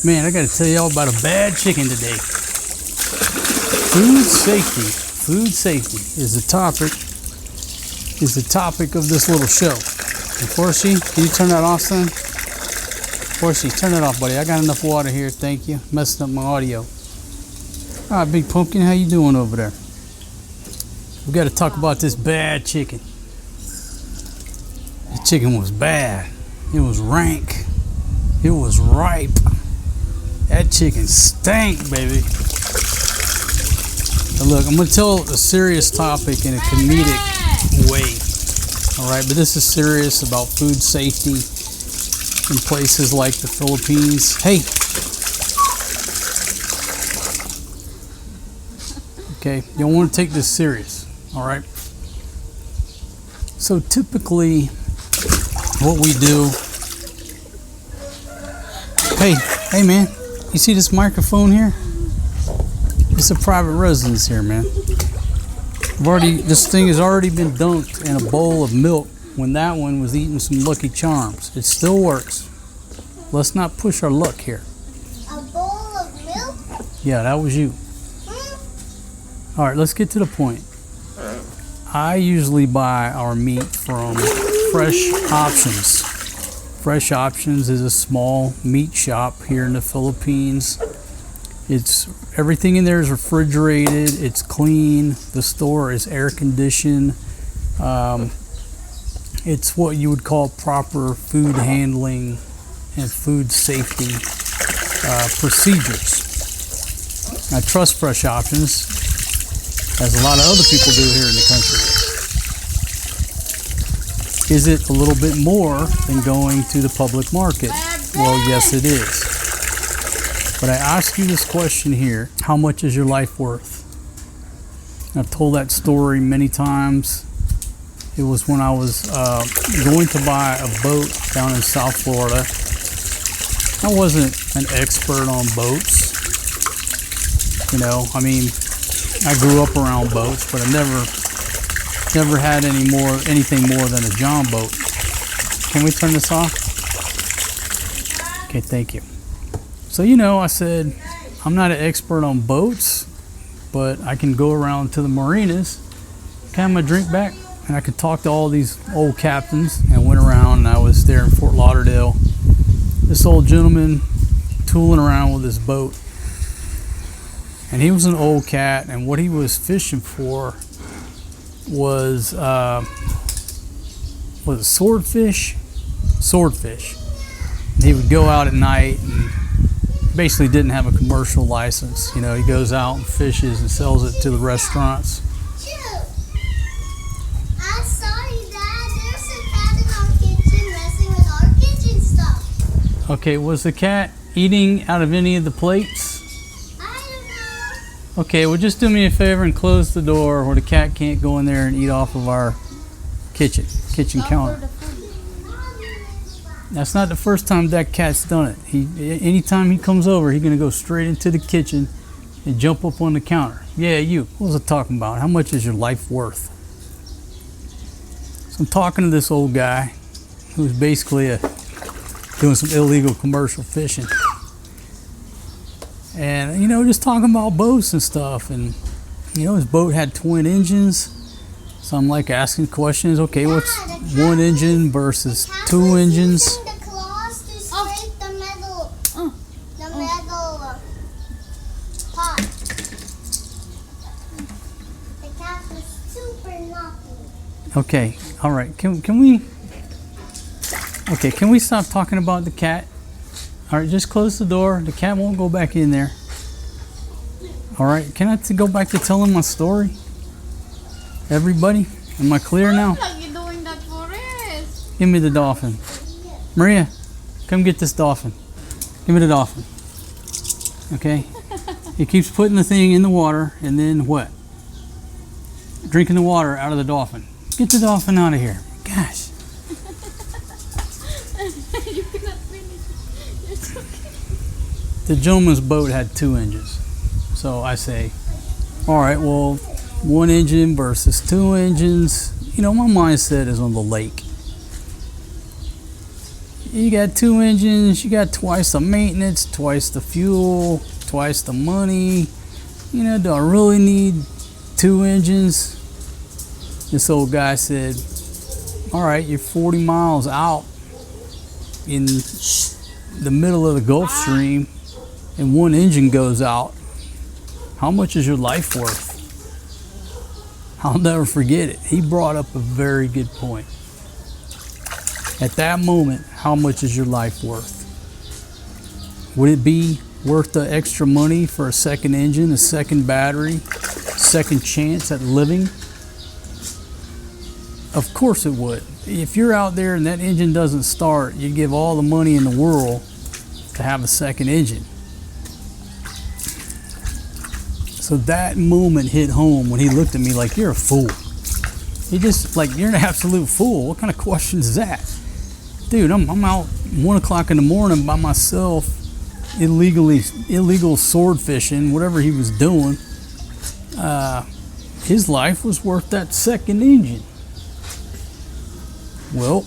Man, I gotta tell y'all about a bad chicken today. Food safety. Food safety is the topic of this little show. And Forcy, can you turn that off, son? Forcy, turn it off, buddy. I got enough water here, thank you. Messing up my audio. All right, Big Pumpkin, how you doing over there? We got to talk about this bad chicken. The chicken was bad. It was rank. It was ripe. That chicken stank, baby. Now look, I'm gonna tell a serious topic in a comedic way. All right, but this is serious about food safety in places like the Philippines. Hey. Okay, you don't want to take this serious. All right. So typically, what we do. Hey, man. You see this microphone here? It's a private residence here, man. This thing has already been dunked in a bowl of milk when that one was eating some Lucky Charms. It still works. Let's not push our luck here. A bowl of milk? Yeah, that was you. All right, let's get to the point. I usually buy our meat from Fresh Options. Fresh Options is a small meat shop here in the Philippines. Everything in there is refrigerated. It's clean. The store is air conditioned. It's what you would call proper food handling and food safety procedures. I trust Fresh Options, as a lot of other people do here in the country. Is it a little bit more than going to the public market? Well, yes, it is. But I ask you this question here: how much is your life worth? I've told that story many times. It was when I was going to buy a boat down in South Florida. I wasn't an expert on boats. You know, I mean, I grew up around boats, but I never had anything more than a John boat. Can we turn this off? Okay, thank you. So, you know, I said, I'm not an expert on boats, but I can go around to the marinas, can I have my drink back, and I could talk to all these old captains. And went around, and I was there in Fort Lauderdale. This old gentleman tooling around with his boat. And he was an old cat, and what he was fishing for was it swordfish? Swordfish. And he would go out at night and basically didn't have a commercial license. You know, he goes out and fishes and sells it to the restaurants. I'm sorry, Dad. There's a cat in our kitchen messing with our kitchen stuff. Okay, was the cat eating out of any of the plates? Okay, well, just do me a favor and close the door where the cat can't go in there and eat off of our kitchen counter. That's not the first time that cat's done it. Anytime he comes over, he's gonna go straight into the kitchen and jump up on the counter. Yeah, you. What was I talking about? How much is your life worth? So I'm talking to this old guy who's basically doing some illegal commercial fishing. And, you know, just talking about boats and stuff. And, you know, his boat had twin engines. So I'm like asking questions. Okay, what's one engine versus two engines? Using the claws to scrape the metal pot. The cat was super naughty. Okay, all right. Can we stop talking about the cat? All right, just close the door. The cat won't go back in there. All right, can I go back to telling my story? Everybody, am I clear now? Why are you doing that for us? Give me the dolphin. Maria, come get this dolphin. Give me the dolphin. Okay? He keeps putting the thing in the water and then what? Drinking the water out of the dolphin. Get the dolphin out of here. Gosh. You cannot finish. It's okay. The gentleman's boat had two engines. So I say, all right, well, one engine versus two engines. You know, my mindset is on the lake. You got 2 engines, you got twice the maintenance, twice the fuel, twice the money. You know, do I really need 2 engines? This old guy said, all right, you're 40 miles out in the middle of the Gulf Stream and 1 engine goes out. How much is your life worth? I'll never forget it. He brought up a very good point. At that moment, how much is your life worth? Would it be worth the extra money for a second engine, a second battery, second chance at living? Of course it would. If you're out there and that engine doesn't start, you'd give all the money in the world to have a second engine. So that moment hit home when he looked at me like, you're a fool. He just, like, you're an absolute fool. What kind of question is that? Dude, I'm out 1 o'clock in the morning by myself, illegal sword fishing, whatever he was doing. His life was worth that second engine. Well,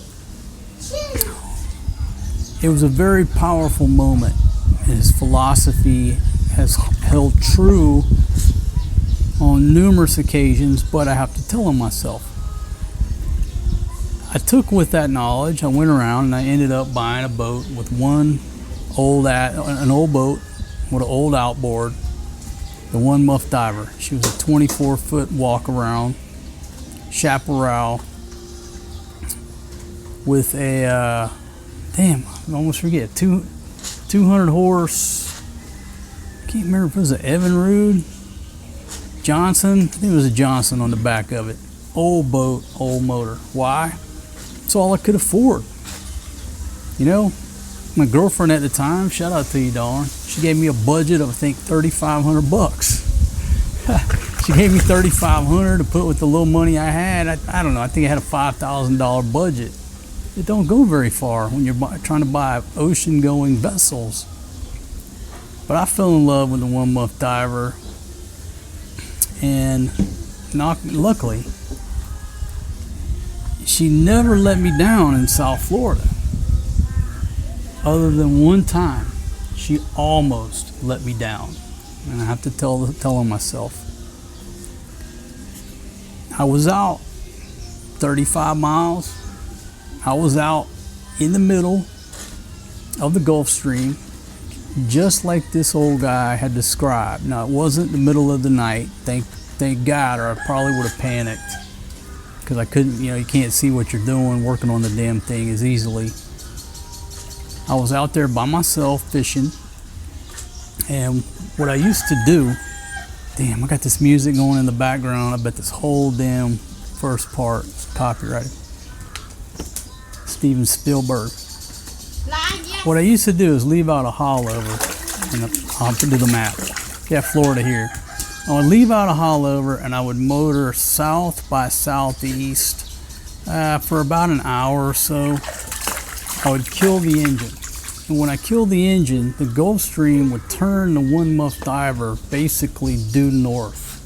it was a very powerful moment. His philosophy has held true on numerous occasions, but I have to tell him myself. I took with that knowledge, I went around and I ended up buying a boat with an old boat with an old outboard, the One Muff Diver. She was a 24-foot walk around chaparral with a, I almost forget, 200 horse, I can't remember if it was an Evinrude, Johnson, I think it was a Johnson on the back of it. Old boat, old motor. Why? It's all I could afford. You know, my girlfriend at the time, shout out to you, darling, she gave me a budget of, I think, $3,500. She gave me $3,500 to put with the little money I had. I don't know, I think I had a $5,000 budget. It don't go very far when you're trying to buy ocean-going vessels. But I fell in love with the One Muff Diver, and luckily, she never let me down in South Florida. Other than one time, she almost let me down. And I have to tell her myself. I was out 35 miles. I was out in the middle of the Gulf Stream, just like this old guy had described. Now, it wasn't the middle of the night, thank God, or I probably would have panicked, because I couldn't, you can't see what you're doing, working on the damn thing as easily. I was out there by myself fishing, and what I used to do, damn, I got this music going in the background. I bet this whole damn first part is copyrighted. Steven Spielberg. What I used to do is leave out a hollover, and I'll do the map. Yeah, Florida here. I would leave out a hollover and I would motor south by southeast for about an hour or so. I would kill the engine. And when I killed the engine, the Gulf Stream would turn the One Muff Diver basically due north.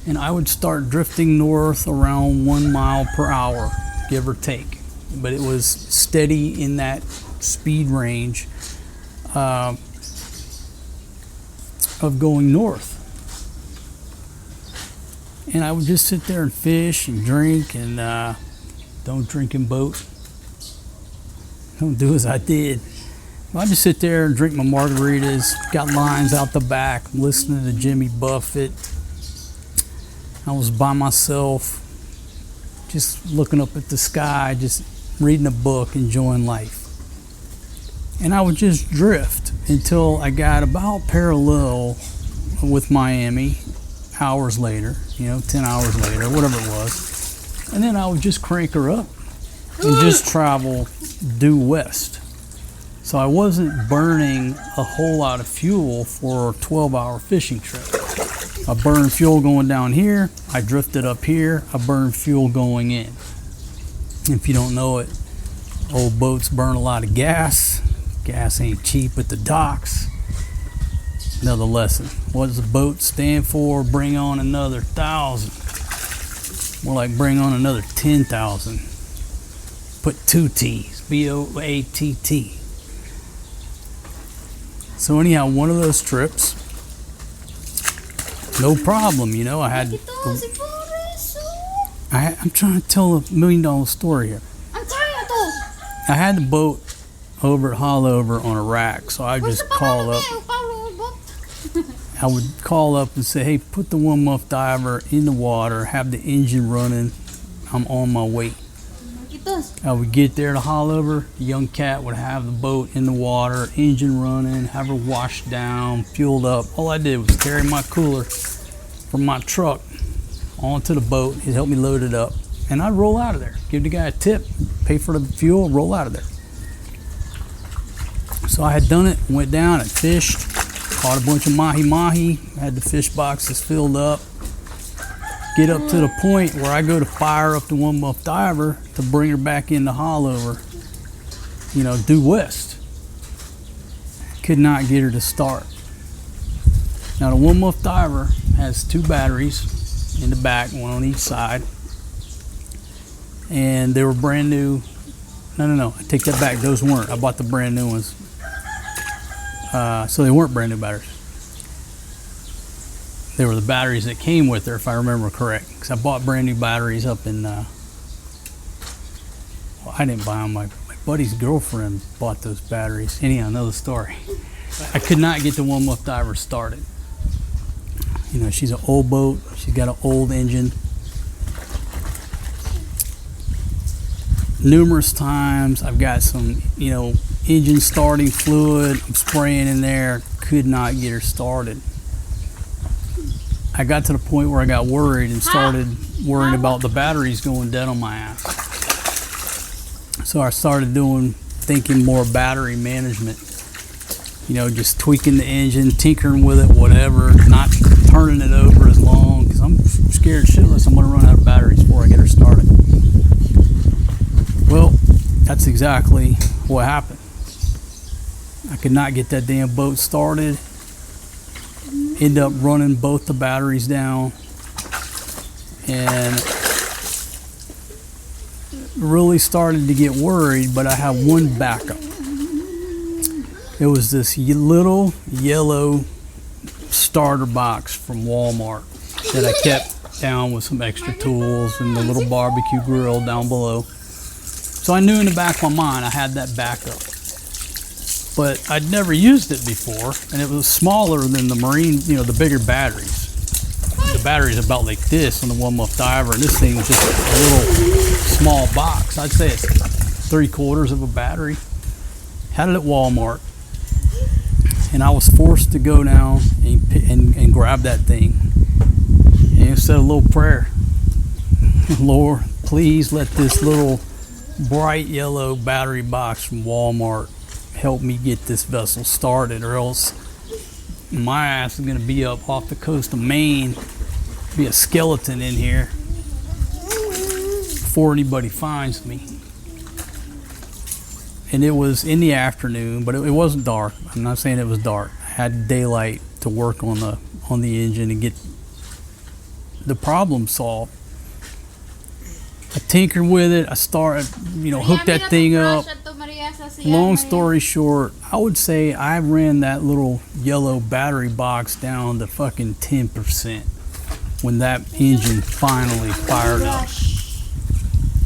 And I would start drifting north around 1 mile per hour, give or take. But it was steady in that speed range of going north. And I would just sit there and fish and drink, and don't drink in boat. Don't do as I did. I just sit there and drink my margaritas, got lines out the back, listening to Jimmy Buffett. I was by myself, just looking up at the sky, just reading a book, enjoying life. And I would just drift until I got about parallel with Miami, hours later, 10 hours later, whatever it was. And then I would just crank her up and just travel due west. So I wasn't burning a whole lot of fuel for a 12-hour fishing trip. I burned fuel going down here, I drifted up here, I burned fuel going in. If you don't know it, old boats burn a lot of gas. Gas ain't cheap at the docks. Another lesson. What does the boat stand for? Bring on another 1,000. More like bring on another 10,000. Put 2 T's. B-O-A-T-T. So anyhow, one of those trips, no problem, you know. Ito, si Forrest. Oh. I'm trying to tell a $1 million story here. Ang kaya to. I had the boat over at Hollover on a rack, so I just call up. I would call up and say, hey, put the one muff diver in the water, have the engine running. I'm on my way. I would get there to Hollover. The young cat would have the boat in the water, engine running, have her washed down, fueled up. All I did was carry my cooler from my truck onto the boat. He'd help me load it up. And I'd roll out of there. Give the guy a tip, pay for the fuel, roll out of there. So I had done it, went down and fished, caught a bunch of mahi-mahi, had the fish boxes filled up. Get up to the point where I go to fire up the one muff diver to bring her back into Hollover, you know, due west. Could not get her to start. Now the one muff diver has 2 batteries in the back, one on each side. And they were brand new. No, I take that back, those weren't. I bought the brand new ones. So they weren't brand new batteries. They were the batteries that came with her, if I remember correct. Because I bought brand new batteries up in, well, I didn't buy them. My buddy's girlfriend bought those batteries. Anyhow, another story. I could not get the one muff diver started. You know, she's an old boat. She's got an old engine. Numerous times I've got some, you know, engine starting fluid. I'm spraying in there. Could not get her started. I got to the point where I got worried and started worrying about the batteries going dead on my ass. So I started thinking more battery management. You know, just tweaking the engine, tinkering with it, whatever, not turning it over as long, because I'm scared shitless I'm going to run out of batteries before I get her started. Well, that's exactly what happened. I could not get that damn boat started. End up running both the batteries down and really started to get worried, but I have one backup. It was this little yellow starter box from Walmart that I kept down with some extra tools and the little barbecue grill down below. So I knew in the back of my mind I had that backup. But I'd never used it before, and it was smaller than the marine, you know, the bigger batteries. The battery's about like this on the one muff diver, and this thing was just a little small box. I'd say it's 3/4 of a battery. Had it at Walmart, and I was forced to go down and grab that thing and said a little prayer. Lord, please let this little bright yellow battery box from Walmart help me get this vessel started, or else my ass is going to be up off the coast of Maine, be a skeleton in here before anybody finds me. And it was in the afternoon, but it wasn't dark. I'm not saying it was dark. I had daylight to work on the engine and get the problem solved. I tinkered with it. I started, you know, hooked that thing up. Long story short, I would say I ran that little yellow battery box down to fucking 10% when that engine finally fired up.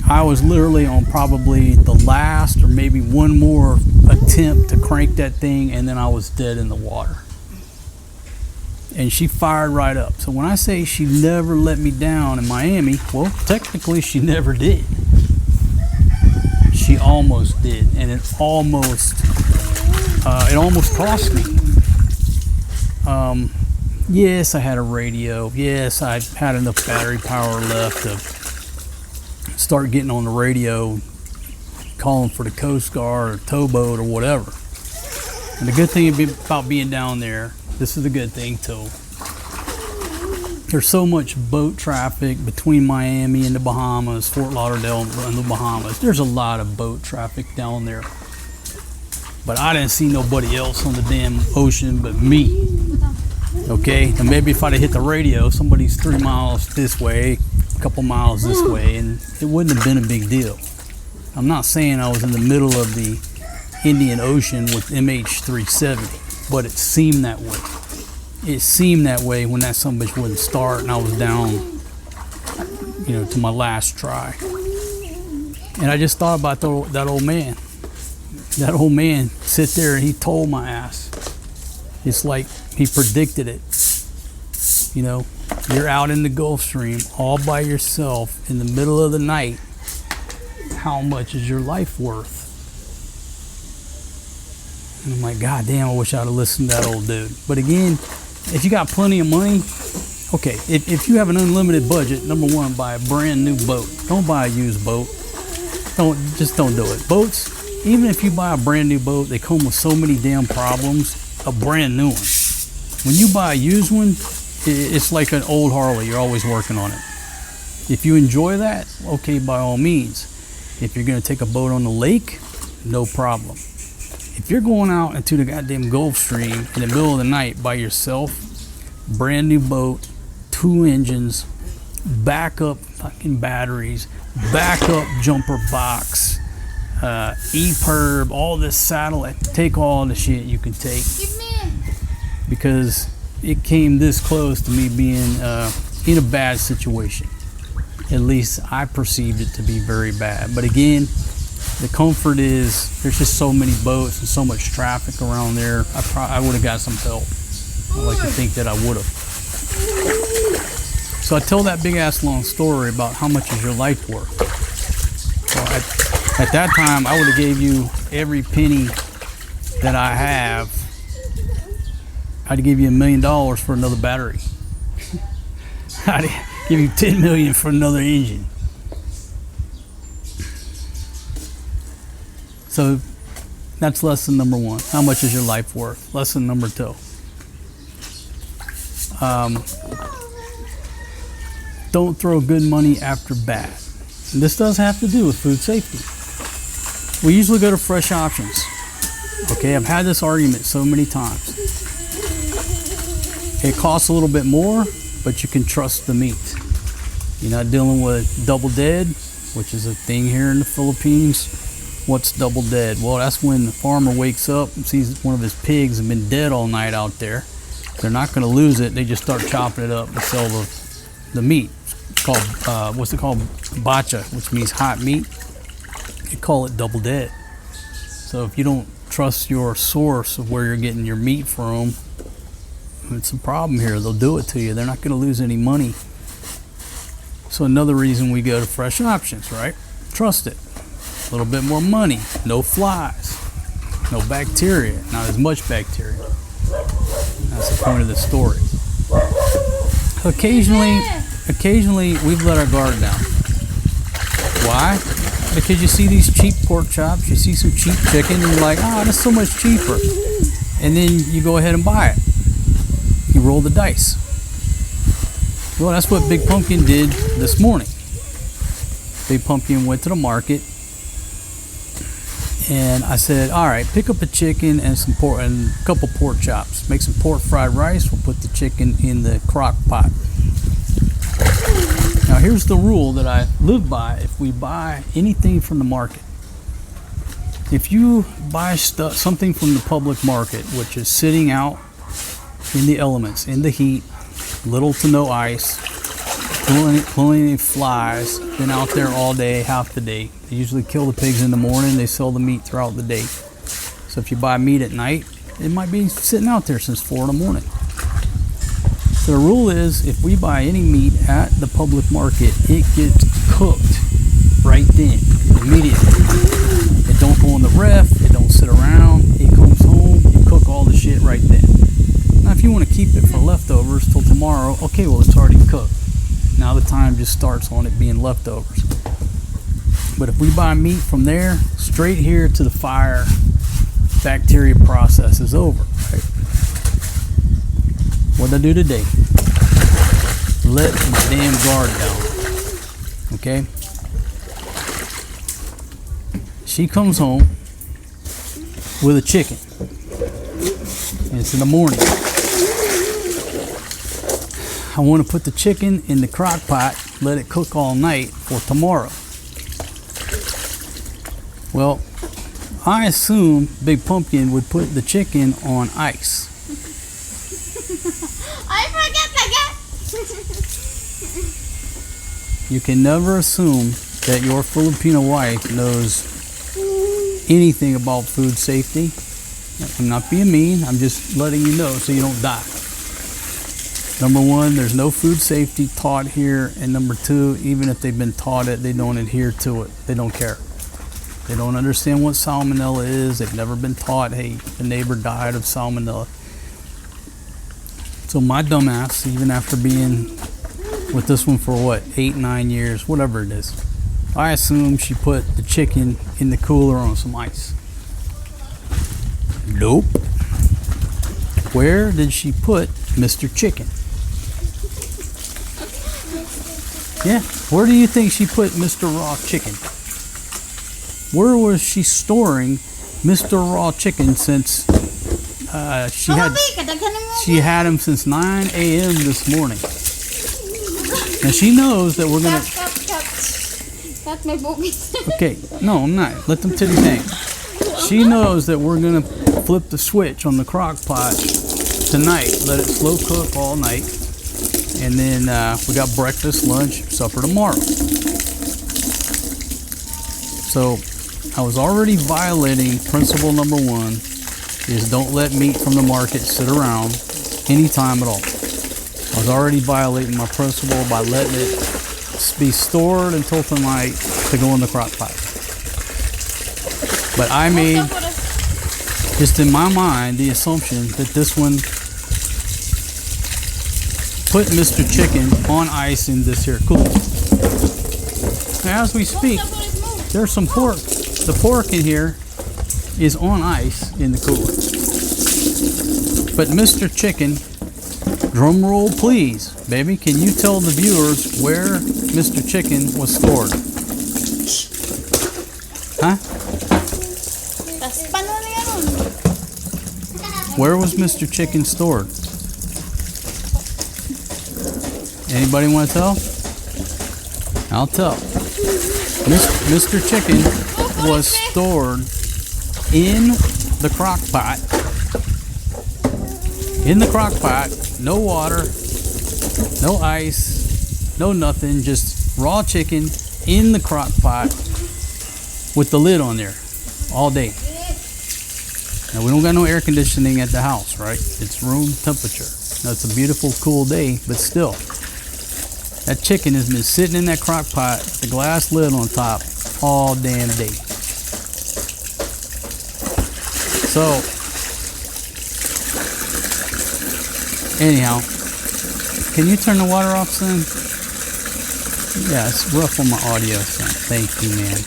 I was literally on probably the last or maybe one more attempt to crank that thing, and then I was dead in the water. And she fired right up. So when I say she never let me down in Miami, well, technically she never did. She almost did, and it almost cost me. Yes, I had a radio. Yes, I had enough battery power left to start getting on the radio, calling for the Coast Guard or towboat or whatever. And the good thing about being down there, this is the good thing too. There's so much boat traffic between Miami and the Bahamas, Fort Lauderdale and the Bahamas. There's a lot of boat traffic down there. But I didn't see nobody else on the damn ocean but me. Okay, and maybe if I'd have hit the radio, somebody's 3 miles this way, a couple miles this way, and it wouldn't have been a big deal. I'm not saying I was in the middle of the Indian Ocean with MH370, but it seemed that way. It seemed that way when that son of a bitch wouldn't start and I was down, to my last try. And I just thought about that old man. That old man sit there and he told my ass. It's like he predicted it. You're out in the Gulf Stream all by yourself in the middle of the night. How much is your life worth? And I'm like, God damn, I wish I'd have listened to that old dude. But again, if you got plenty of money, okay, if you have an unlimited budget, number one, buy a brand new boat. Don't buy a used boat. Don't do it. Boats, even if you buy a brand new boat, they come with so many damn problems. A brand new one. When you buy a used one, it's like an old Harley. You're always working on it. If you enjoy that, okay, by all means. If you're going to take a boat on the lake, no problem. If you're going out into the goddamn Gulf Stream in the middle of the night by yourself, brand new boat, 2 engines, backup fucking batteries, backup jumper box, EPIRB, all this satellite, take all the shit you can take. Because it came this close to me being in a bad situation. At least I perceived it to be very bad. But again, the comfort is there's just so many boats and so much traffic around there. I would have got some help. I like to think that I would have. So I tell that big ass long story about how much is your life worth. Well, at that time, I would have gave you every penny that I have. I'd give you $1 million for another battery. I'd give you $10 million for another engine. So that's lesson number 1. How much is your life worth? Lesson number 2. Don't throw good money after bad. And this does have to do with food safety. We usually go to fresh options. Okay, I've had this argument so many times. It costs a little bit more, but you can trust the meat. You're not dealing with double dead, which is a thing here in the Philippines. What's double dead? Well, that's when the farmer wakes up and sees one of his pigs has been dead all night out there. They're not going to lose it. They just start chopping it up to sell the meat. It's called, what's it called? Bacha, which means hot meat. They call it double dead. So if you don't trust your source of where you're getting your meat from, it's a problem here. They'll do it to you. They're not going to lose any money. So another reason we go to fresh options, right? Trust it. A little bit more money. No flies. No bacteria. Not as much bacteria. That's the point of the story. Occasionally we've let our guard down. Why? Because you see these cheap pork chops, you see some cheap chicken, and you're like, that's so much cheaper. And then you go ahead and buy it. You roll the dice. Well, that's what Big Pumpkin did this morning. Big Pumpkin went to the market, and I said, all right, pick up a chicken and some pork and a couple pork chops. Make some pork fried rice. We'll put the chicken in the crock pot. Now, here's the rule that I live by if we buy anything from the market. If you buy something from the public market, which is sitting out in the elements, in the heat, little to no ice, pulling flies, been out there all day, half the day. They usually kill the pigs in the morning, they sell the meat throughout the day. So if you buy meat at night, it might be sitting out there since 4 in the morning. So the rule is, if we buy any meat at the public market, it gets cooked right then, immediately. It don't go in the ref, it don't sit around, it comes home, you cook all the shit right then. Now if you want to keep it for leftovers till tomorrow, okay, well it's already cooked. Now the time just starts on it being leftovers. But if we buy meat from there, straight here to the fire, bacteria process is over, right? What did I do today? Let my damn guard down. Okay? She comes home with a chicken. And it's in the morning. I want to put the chicken in the crock pot, let it cook all night for tomorrow. Well, I assume Big Pumpkin would put the chicken on ice. I forget again. You can never assume that your Filipino wife knows anything about food safety. I'm not being mean, I'm just letting you know so you don't die. Number one, there's no food safety taught here, and number two, even if they've been taught it, they don't adhere to it. They don't care. They don't understand what salmonella is. They've never been taught, hey, the neighbor died of salmonella. So my dumbass, even after being with this one for what, 8-9 years, whatever it is, I assume she put the chicken in the cooler on some ice. Nope. Where did she put Mr. Chicken? Yeah, where do you think she put Mr. Raw Chicken? Where was she storing Mr. Raw Chicken since she had him since 9 a.m. this morning? And she knows that we're gonna. Cut my boobies. Okay, no, I'm not. Let them titty bang. She knows that we're gonna flip the switch on the crock pot tonight. Let it slow cook all night, and then we got breakfast, lunch, supper tomorrow. So I was already violating principle number one: is don't let meat from the market sit around anytime at all. I was already violating my principle by letting it be stored until tonight to go in the crock pot. But I made, just in my mind, the assumption that this one put Mr. Chicken on ice in this here cooler. Now, as we speak, there's some pork. The pork in here is on ice in the cooler. But Mr. Chicken, drum roll please, baby, can you tell the viewers where Mr. Chicken was stored? Huh? Where was Mr. Chicken stored? Anybody want to tell? I'll tell. Mr. Chicken was stored in the crock pot. In the crock pot, no water, no ice, no nothing, just raw chicken in the crock pot with the lid on there all day. Now, we don't got no air conditioning at the house, right? It's room temperature. Now, it's a beautiful, cool day, but still, that chicken has been sitting in that crock pot with the glass lid on top all damn day. So, anyhow, can you turn the water off, son? Yeah, it's rough on my audio, son. Thank you, man.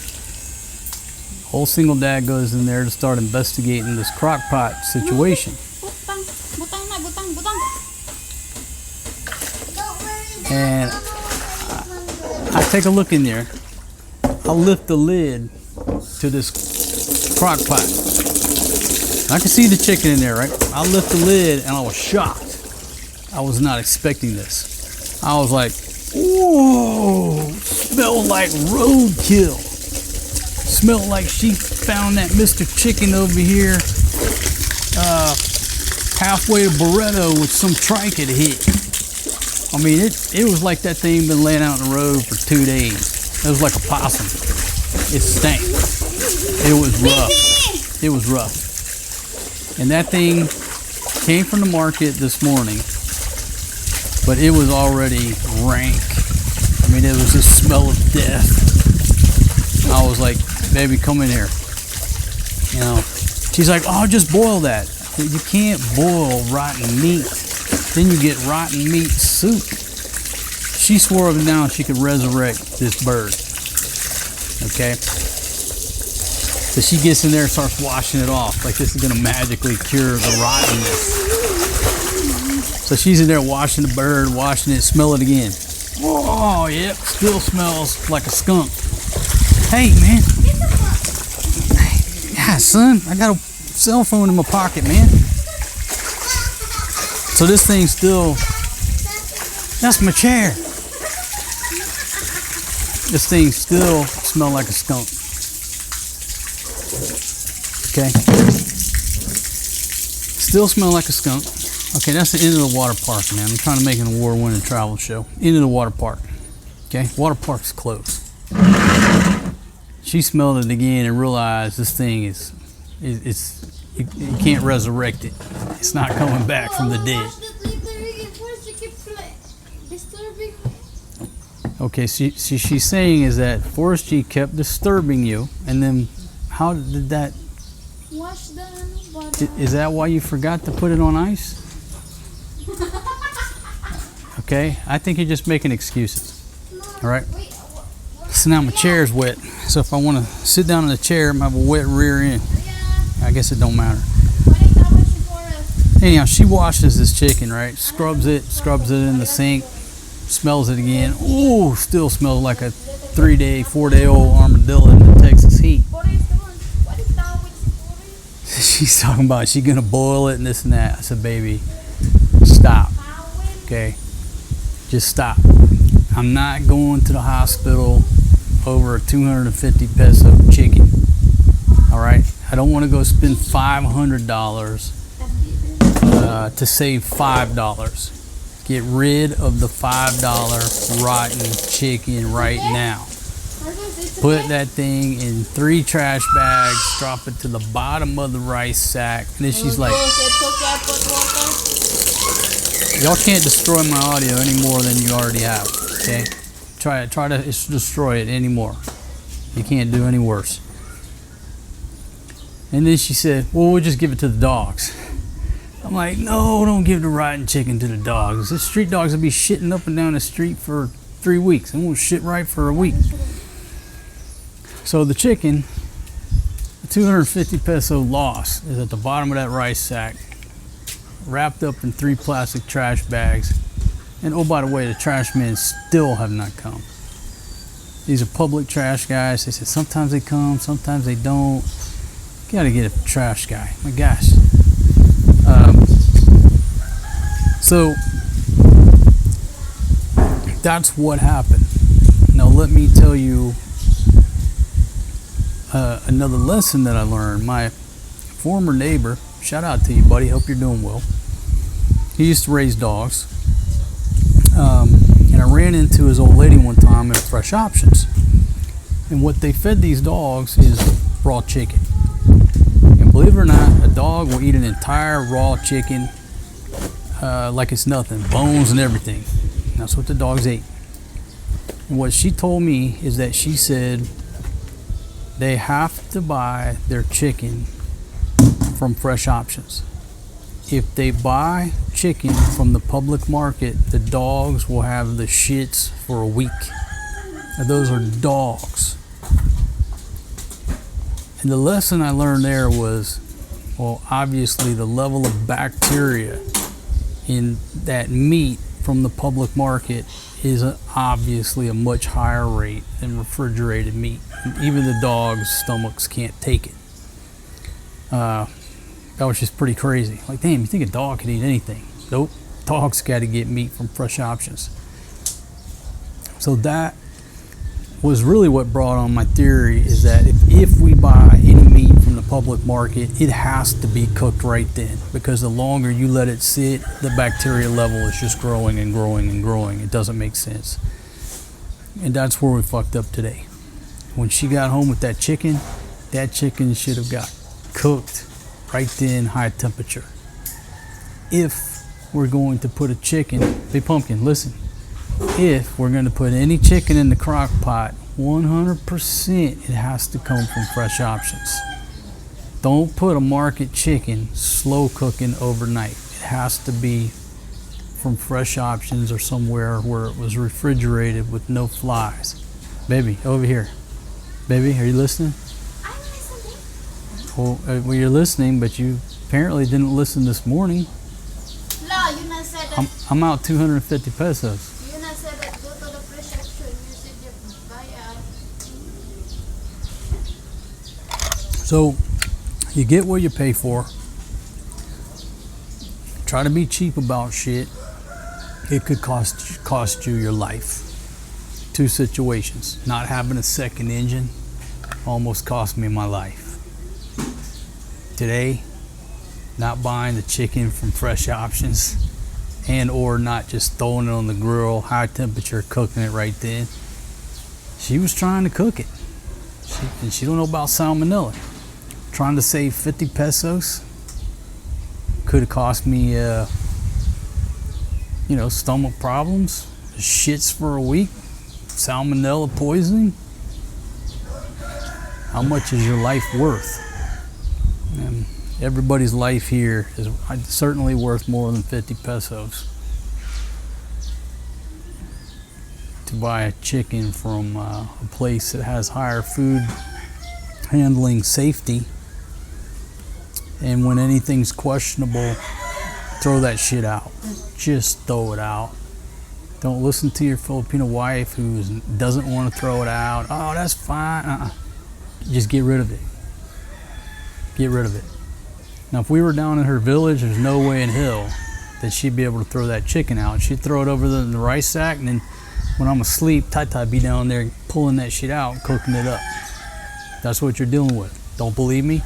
Whole single dad goes in there to start investigating this crock pot situation. And I take a look in there. I'll lift the lid to this crock pot. I can see the chicken in there, right? I lift the lid and I was shocked. I was not expecting this. I was like, whoa, smelled like roadkill. Smelled like she found that Mr. Chicken over here halfway to Barretto with some trike it hit. I mean, it was like that thing been laying out in the road for 2 days. It was like a possum. It stank. It was rough. It was rough. And that thing came from the market this morning, but it was already rank. I mean, it was the smell of death. I was like, baby, come in here. You know, she's like, oh, just boil that. You can't boil rotten meat. Then you get rotten meat soup. She swore up and down she could resurrect this bird. Okay? So she gets in there and starts washing it off like this is going to magically cure the rottenness. So she's in there washing the bird, washing it, smell it again. Oh, yep, still smells like a skunk. Hey, man. Yeah, son, I got a cell phone in my pocket, man. So this thing still, that's my chair. This thing still smells like a skunk. Okay. Still smell like a skunk. Okay, that's the end of the water park, man. I'm trying to make an award-winning travel show. End of the water park. Okay, water park's closed. She smelled it again and realized this thing is you can't resurrect it. It's not coming back from the dead. Okay, she's saying is that Forrest G kept disturbing you, and then how did that? Wash the bottle. Is that why you forgot to put it on ice? Okay, I think you're just making excuses. All right. So now my chair's wet, so if I want to sit down in the chair, I have a wet rear end. I guess it don't matter. Anyhow, she washes this chicken, right? Scrubs it in the sink, smells it again. Ooh, still smells like a 3-day, 4-day-old armadillo in the Texas heat. She's talking about she's gonna boil it and this and that. I said, baby, stop. Okay, just stop. I'm not going to the hospital over a 250 peso chicken. All right, I don't want to go spend $500 to save $5. Get rid of the $5 rotten chicken right now. Put that thing in 3 trash bags, drop it to the bottom of the rice sack. And then she's like, y'all can't destroy my audio any more than you already have, okay? Try to destroy it anymore. You can't do any worse. And then she said, well, we'll just give it to the dogs. I'm like, no, don't give the rotten chicken to the dogs. The street dogs will be shitting up and down the street for 3 weeks. They won't shit right for a week. So the chicken, the 250 peso loss is at the bottom of that rice sack, wrapped up in 3 plastic trash bags. And oh, by the way, the trash men still have not come. These are public trash guys. They said sometimes they come, sometimes they don't. You gotta get a trash guy. My gosh. So that's what happened. Now let me tell you another lesson that I learned. My former neighbor, shout out to you, buddy. Hope you're doing well. He used to raise dogs. And I ran into his old lady one time at Fresh Options. And what they fed these dogs is raw chicken. And believe it or not, a dog will eat an entire raw chicken like it's nothing, bones and everything. That's what the dogs ate. And what she told me is that she said they have to buy their chicken from Fresh Options. If they buy chicken from the public market, the dogs will have the shits for a week. Now, those are dogs. And the lesson I learned there was, well, obviously the level of bacteria in that meat from the public market is obviously a much higher rate than refrigerated meat. And even the dogs' stomachs can't take it. That was just pretty crazy. Like, damn, you think a dog could eat anything? Nope. Dogs got to get meat from Fresh Options. So that was really what brought on my theory, is that if we buy any meat from the public market, it has to be cooked right then, because the longer you let it sit, the bacteria level is just growing and growing and growing. It doesn't make sense. And that's where we fucked up today. When she got home with that chicken should have got cooked right then, high temperature. If we're going to put a chicken, hey Pumpkin, listen. If we're going to put any chicken in the crock pot, 100% it has to come from Fresh Options. Don't put a market chicken slow cooking overnight. It has to be from Fresh Options or somewhere where it was refrigerated with no flies. Baby, over here. Baby, are you listening? I'm listening. Well, you're listening, but you apparently didn't listen this morning. No, you not said that. I'm out 250 pesos. You not said that. Go to the Fresh Option. You said you buy So you get what you pay for. Try to be cheap about shit. It could cost you your life. 2 situations. Not having a second engine almost cost me my life. Today, not buying the chicken from Fresh Options and or not just throwing it on the grill, high temperature, cooking it right then. She was trying to cook it. And she don't know about salmonella. Trying to save 50 pesos. Could have cost me, stomach problems, shits for a week, salmonella poisoning. How much is your life worth? And everybody's life here is certainly worth more than 50 pesos. To buy a chicken from a place that has higher food handling safety, and when anything's questionable, throw that shit out. Just throw it out. Don't listen to your Filipino wife who doesn't want to throw it out. Oh, that's fine. Just get rid of it. Get rid of it. Now, if we were down in her village, there's no way in hell that she'd be able to throw that chicken out. She'd throw it over in the rice sack, and then when I'm asleep, Tata be down there pulling that shit out and cooking it up. That's what you're dealing with. Don't believe me?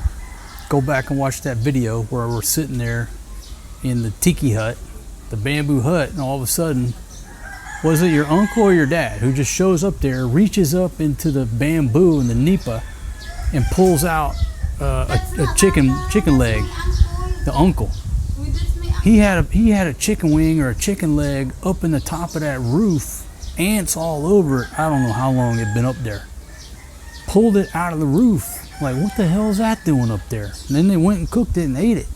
Go back and watch that video where we're sitting there in the tiki hut, the bamboo hut, and all of a sudden, was it your uncle or your dad who just shows up there, reaches up into the bamboo and the nipa, and pulls out a chicken leg? The uncle. He had a chicken wing or a chicken leg up in the top of that roof. Ants all over it. I don't know how long it'd been up there. Pulled it out of the roof. Like, what the hell is that doing up there? And then they went and cooked it and ate it.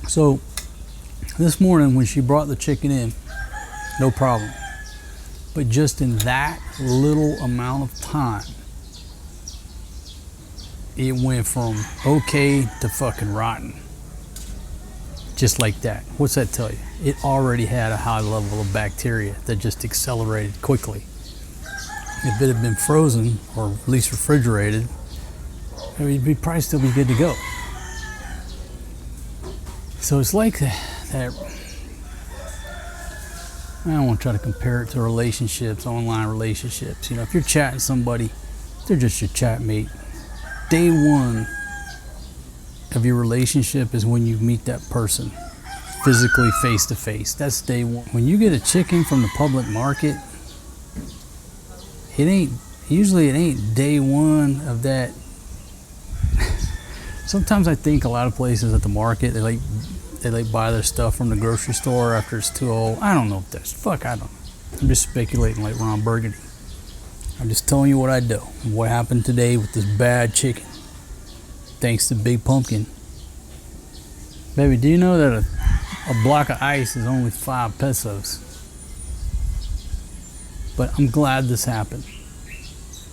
So this morning when she brought the chicken in, no problem. But just in that little amount of time, it went from okay to fucking rotten. Just like that. What's that tell you? It already had a high level of bacteria that just accelerated quickly. If it had been frozen or at least refrigerated, it'd probably still be good to go. So it's like that. I don't want to try to compare it to relationships, online relationships. If you're chatting somebody, they're just your chat mate. Day one of your relationship is when you meet that person physically face to face. That's day one. When you get a chicken from the public market, it ain't day one of that. Sometimes I think a lot of places at the market, they buy their stuff from the grocery store after it's too old. I don't know if that's, I don't know. I'm just speculating like Ron Burgundy. I'm just telling you what I know. What happened today with this bad chicken. Thanks to Big Pumpkin. Baby, do you know that a block of ice is only 5 pesos? But I'm glad this happened.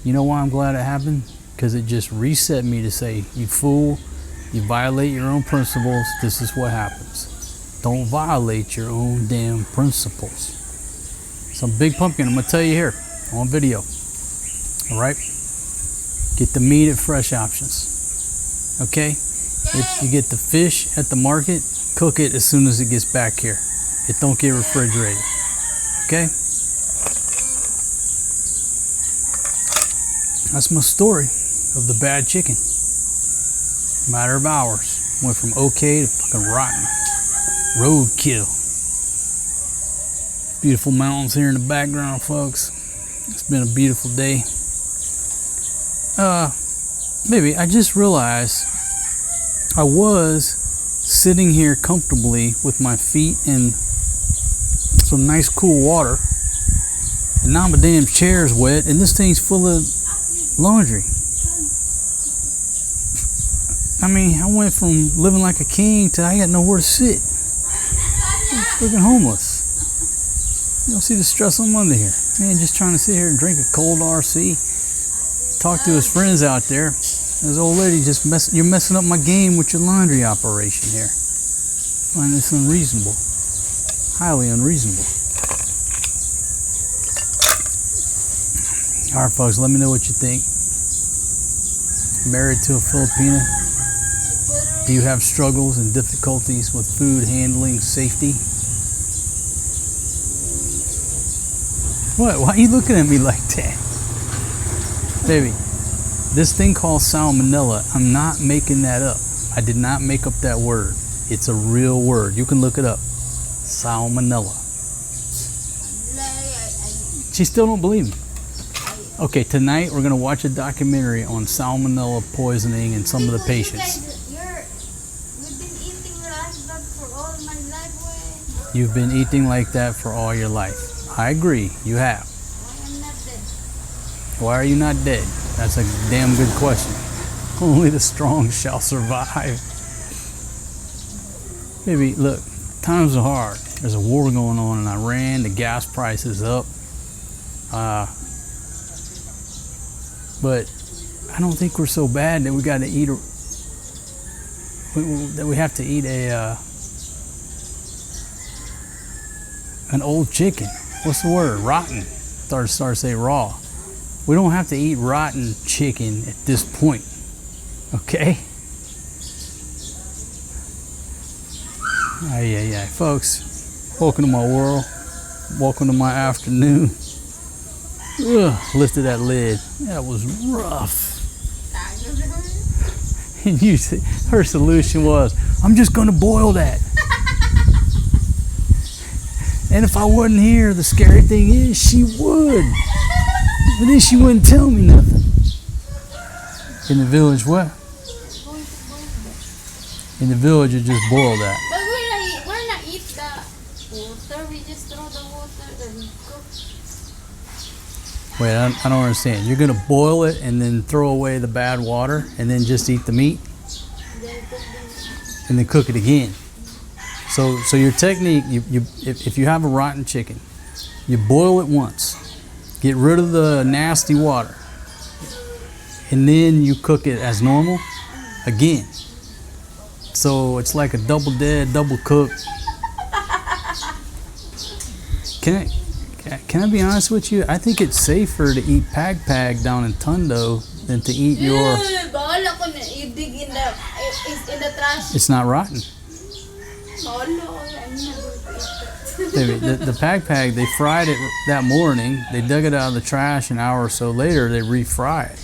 You know why I'm glad it happened? Because it just reset me to say, you fool, you violate your own principles, this is what happens. Don't violate your own damn principles. Some Big Pumpkin, I'm going to tell you here on video. All right? Get the meat at Fresh Options. Okay? If you get the fish at the market, cook it as soon as it gets back here. It don't get refrigerated. Okay? That's my story of the bad chicken. Matter of hours. Went from okay to fucking rotten. Roadkill. Beautiful mountains here in the background, folks. It's been a beautiful day. Maybe I just realized I was sitting here comfortably with my feet in some nice cool water, and now my damn chair's wet and this thing's full of laundry. I mean, I went from living like a king to I got nowhere to sit. I'm freaking homeless. You don't see the stress I'm under here. Man, just trying to sit here and drink a cold RC, talk to his friends out there. This old lady you're messing up my game with your laundry operation here. I find this unreasonable. Highly unreasonable. All right, folks, let me know what you think. Married to a Filipina? Do you have struggles and difficulties with food handling safety? What? Why are you looking at me like that? Baby, this thing called salmonella, I'm not making that up. I did not make up that word. It's a real word. You can look it up. Salmonella. She still don't believe me. Okay, tonight we're going to watch a documentary on salmonella poisoning and some of the patients. You've been eating like that for all You've been eating like that for all my life. your life. I agree, you have. Why I'm not dead? Why are you not dead? That's a damn good question. Only the strong shall survive. Baby, look, times are hard. There's a war going on in Iran. The gas price is up. But I don't think we're so bad that we got to eat that we have to eat an old chicken. What's the word? Rotten. Start to say raw. We don't have to eat rotten chicken at this point. Okay? Ay. Folks, welcome to my world. Welcome to my afternoon. Ugh, lifted that lid. That was rough. And her solution was, I'm just going to boil that. And if I wasn't here, the scary thing is she would. But then she wouldn't tell me nothing. In the village, what? In the village, you just boil that. But we're not eat the water. We just throw the water and cook. Wait, I don't understand. You're gonna boil it and then throw away the bad water and then just eat the meat Then cook them. and then cook it again. So your technique, if you have a rotten chicken, you boil it once, get rid of the nasty water, and then you cook it as normal again. So it's like a double dead, double cooked. Can I be honest with you? I think it's safer to eat pag down in Tondo than to eat your. Bahala ko na you dig in the trash. It's not rotten. Bahala ko, I'm not going to eat it. The pag, they fried it that morning. They dug it out of the trash an hour or so later. They refried it.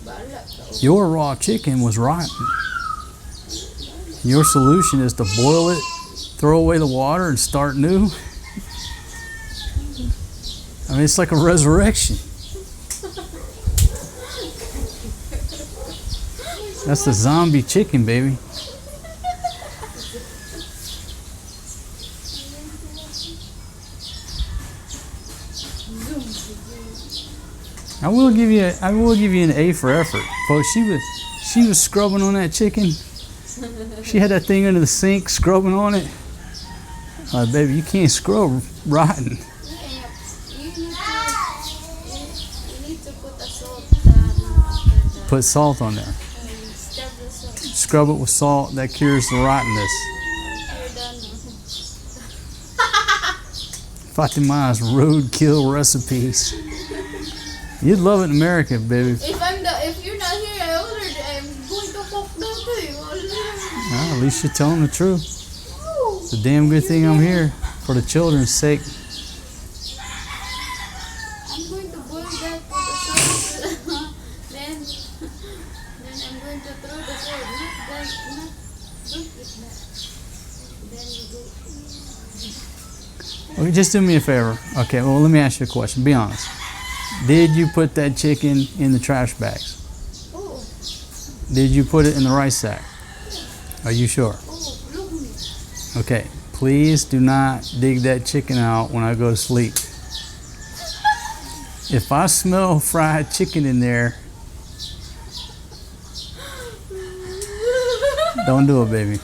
Bahala ka. Your raw chicken was rotten. Your solution is to boil it, throw away the water, and start new. I mean, it's like a resurrection. That's the zombie chicken, baby. I will give you an A for effort, folks. She was scrubbing on that chicken. She had that thing under the sink, scrubbing on it. Baby, you can't scrub rotten. You need to put a salt. Put salt on there. Stir the salt. Scrub it with salt. That cures the rottenness. You're done. Fatima's roadkill recipes. You'd love it in America, baby. If you're not here, I'm going to cook that too. Well, at least you're telling the truth. It's a damn good thing I'm here for the children's sake. I'm going to boil that for the salt. then I'm going to throw the salt. Don't eat that. Then you go. Okay, just do me a favor. Okay, well, let me ask you a question. Be honest. Did you put that chicken in the trash bags? Oh, Did you put it in the rice sack? Are you sure? look me. Okay, please do not dig that chicken out when I go to sleep. If I smell fried chicken in there, don't do it, baby.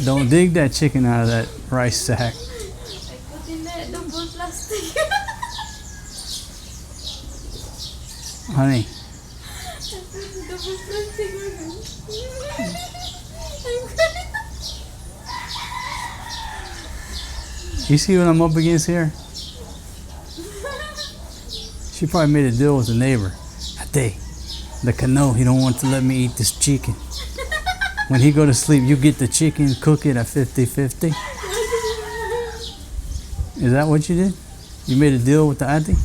Don't dig that chicken out of that rice sack. I put in the double plastic. Honey, Double plastic. you see what I'm up against here? She probably made a deal with the neighbor. Ate, the canoe, he don't want to let me eat this chicken. When he go to sleep, you get the chicken, cook it at 50-50. Is that what you did? You made a deal with the auntie?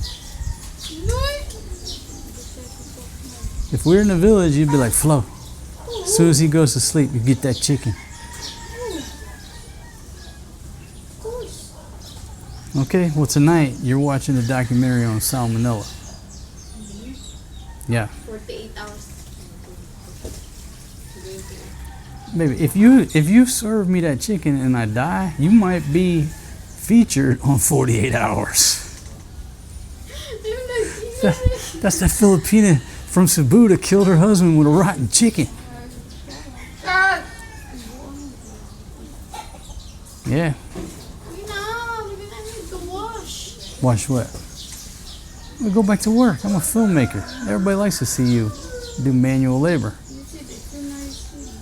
If we're in the village, you'd be like, Flo, as soon as he goes to sleep, you get that chicken. Of course. Okay, well tonight, you're watching a documentary on salmonella. Yeah. 48 hours. Baby, if you serve me that chicken and I die, you might be featured on 48 hours. That's that Filipina from Cebu that killed her husband with a rotten chicken. Yeah. No, we're gonna need to wash. Watch what? We go back to work. I'm a filmmaker. Everybody likes to see you do manual labor. You see, it's a nice thing.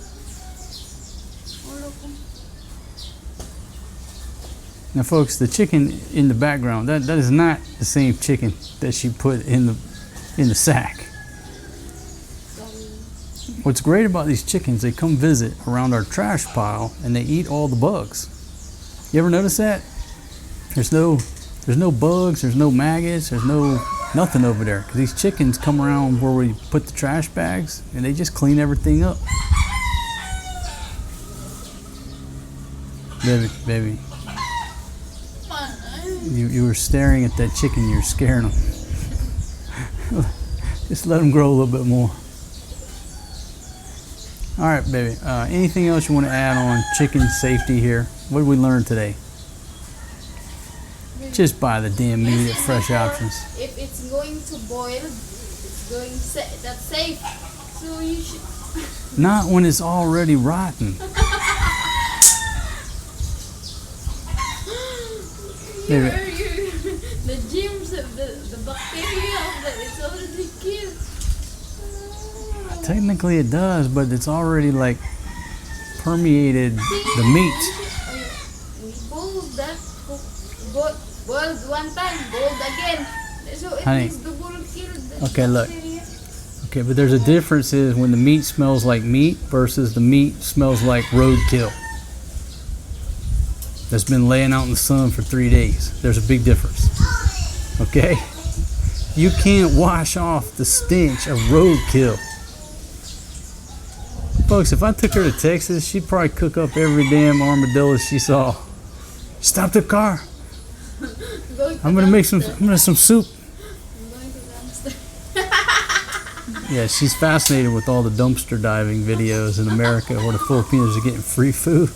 Now, folks, the chicken in the background, that is not the same chicken that she put in the sack. What's great about these chickens, they come visit around our trash pile and they eat all the bugs. You ever notice that? There's no bugs, there's no maggots, there's nothing over there. Because these chickens come around where we put the trash bags and they just clean everything up. Baby. You were staring at that chicken, you're scaring them. Just let them grow a little bit more. All right, baby. Anything else you want to add on chicken safety here? What did we learn today? Just buy the damn meat at Fresh Options. If it's going to boil, it's going that's safe. So you should. Not when it's already rotten. Baby. The germs of the bacteria of it's already killed. Technically it does, but it's already like permeated the meat. We boiled that. Boiled one time, boiled again. So it Honey. is double killed the Okay, look. bacteria. Okay, but there's a difference is when the meat smells like meat versus the meat smells like roadkill. That's been laying out in the sun for 3 days. There's a big difference. Okay? You can't wash off the stench of roadkill. Folks, if I took her to Texas, she'd probably cook up every damn armadillo she saw. Stop the car. I'm gonna make some soup. I'm going to dumpster. Yeah, she's fascinated with all the dumpster diving videos in America where the Filipinos are getting free food.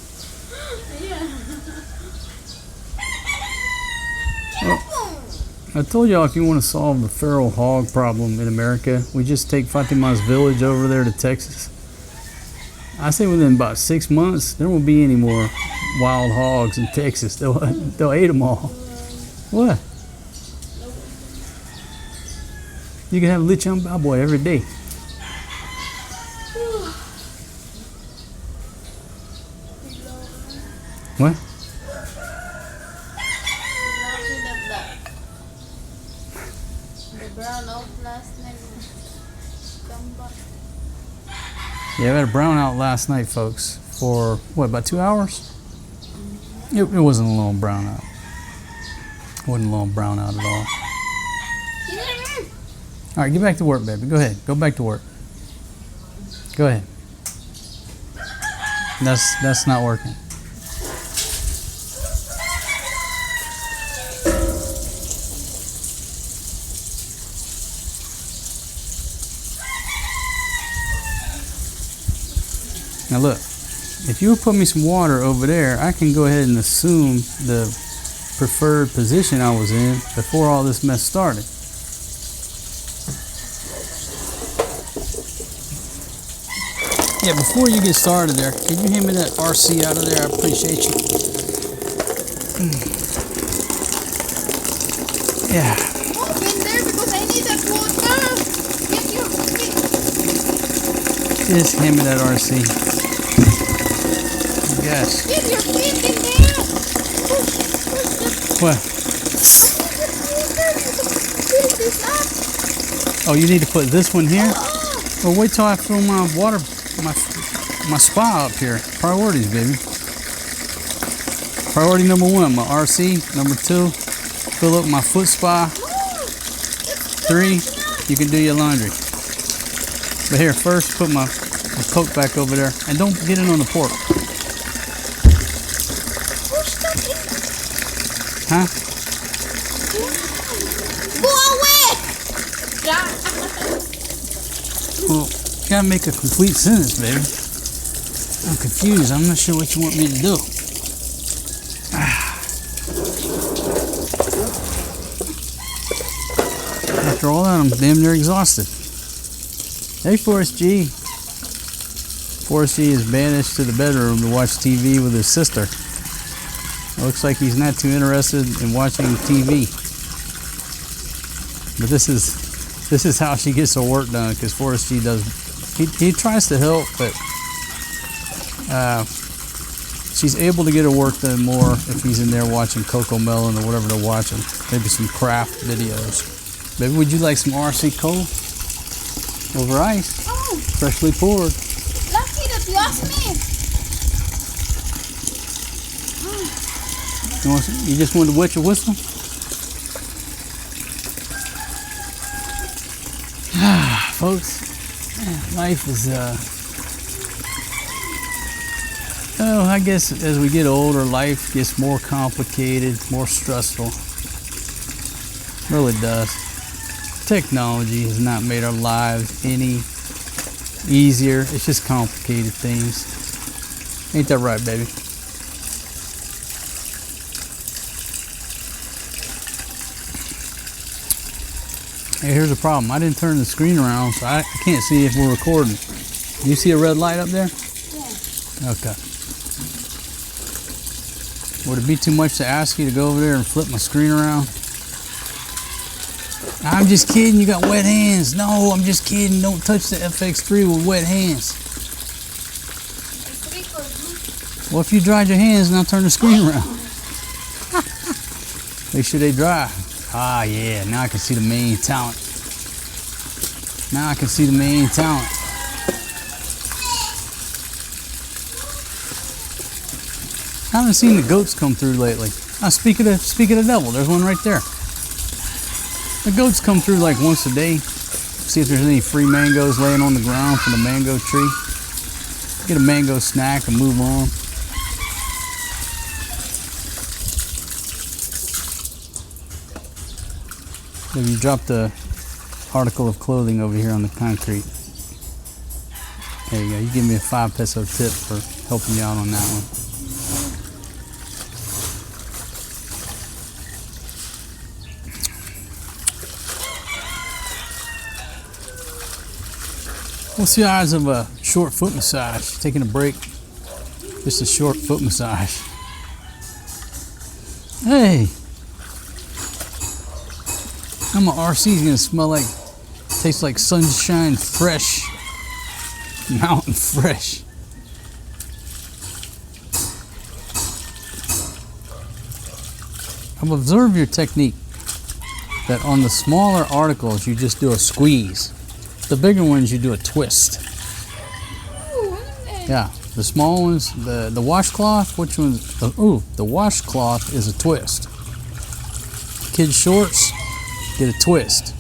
Well, I told y'all if you want to solve the feral hog problem in America, we just take Fatima's village over there to Texas. I say within about 6 months, there won't be any more wild hogs in Texas. They'll eat them all. What? You can have lechon baboy every day. What? The brown out last night. Come back. Yeah, we had a brown out last night, folks, for what, about 2 hours? It wasn't a long brown out. It wasn't a long brown out at all. All right, get back to work, baby. Go ahead. Go back to work. Go ahead. That's not working. Now look, if you would put me some water over there, I can go ahead and assume the preferred position I was in before all this mess started. Yeah, before you get started there, can you hand me that RC out of there? I appreciate you. Yeah. Move in there because I need that water. Get your feet. Just hand me that RC. Yes. Get your feet in there. What? Fill this up. Oh, you need to put this one here? Well, wait till I fill my water, my spa up here. Priorities, baby. Priority number 1, my RC. Number 2, Fill up my foot spa. 3, you can do your laundry. But here, first put my coat back over there. And don't get it on the pork. Huh? Go away! Well, you gotta make a complete sentence, baby. I'm confused. I'm not sure what you want me to do. After all that, I'm damn near exhausted. Hey, Forrest G. Forrest G is banished to the bedroom to watch TV with his sister. It looks like he's not too interested in watching TV. But this is how she gets her work done, because Forrest G does. He tries to help, but she's able to get her work done more if he's in there watching Coco Melon or whatever they're watching. Maybe some craft videos. Baby, would you like some RC cola? Over ice. Oh, Freshly poured. lucky that you asked me. You just wanted to wet your whistle? Folks, life is, oh, I guess as we get older, life gets more complicated, more stressful. It really does. Technology has not made our lives any easier. It's just complicated things. Ain't that right, baby? Hey, here's the problem. I didn't turn the screen around, so I can't see if we're recording. Do you see a red light up there? Yeah. Okay. Would it be too much to ask you to go over there and flip my screen around? I'm just kidding, you got wet hands. No, I'm just kidding. Don't touch the FX3 with wet hands. Well, if you dried your hands, now turn the screen around. Make sure they dry. Ah, yeah, now I can see the main talent. Now I can see the main talent. I haven't seen the goats come through lately. Speak of the devil, there's one right there. The goats come through like once a day. See if there's any free mangoes laying on the ground from the mango tree. Get a mango snack and move on. So you dropped the article of clothing over here on the concrete. There you go. You give me a 5 peso tip for helping you out on that one. What's the odds of a short foot massage? Taking a break. Just a short foot massage. Hey! Now my RC is gonna smell like, tastes like sunshine fresh. Mountain fresh. I've observed your technique that on the smaller articles you just do a squeeze. The bigger ones you do a twist. Yeah, the small ones, the washcloth, which one's, the washcloth is a twist. Kids shorts, get a twist.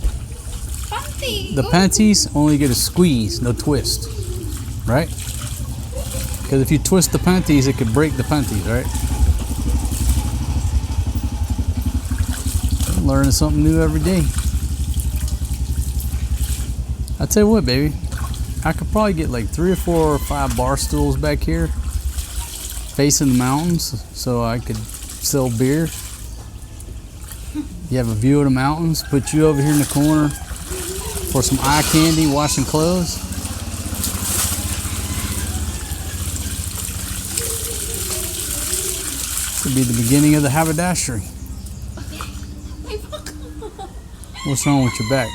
The panties only get a squeeze, no twist. Right? Because if you twist the panties, it could break the panties, right? I'm learning something new every day. I tell you what, baby, I could probably get like 3 or 4 or 5 bar stools back here facing the mountains so I could sell beer. You have a view of the mountains, put you over here in the corner for some eye candy, washing clothes. Could be the beginning of the haberdashery. What's wrong with your back?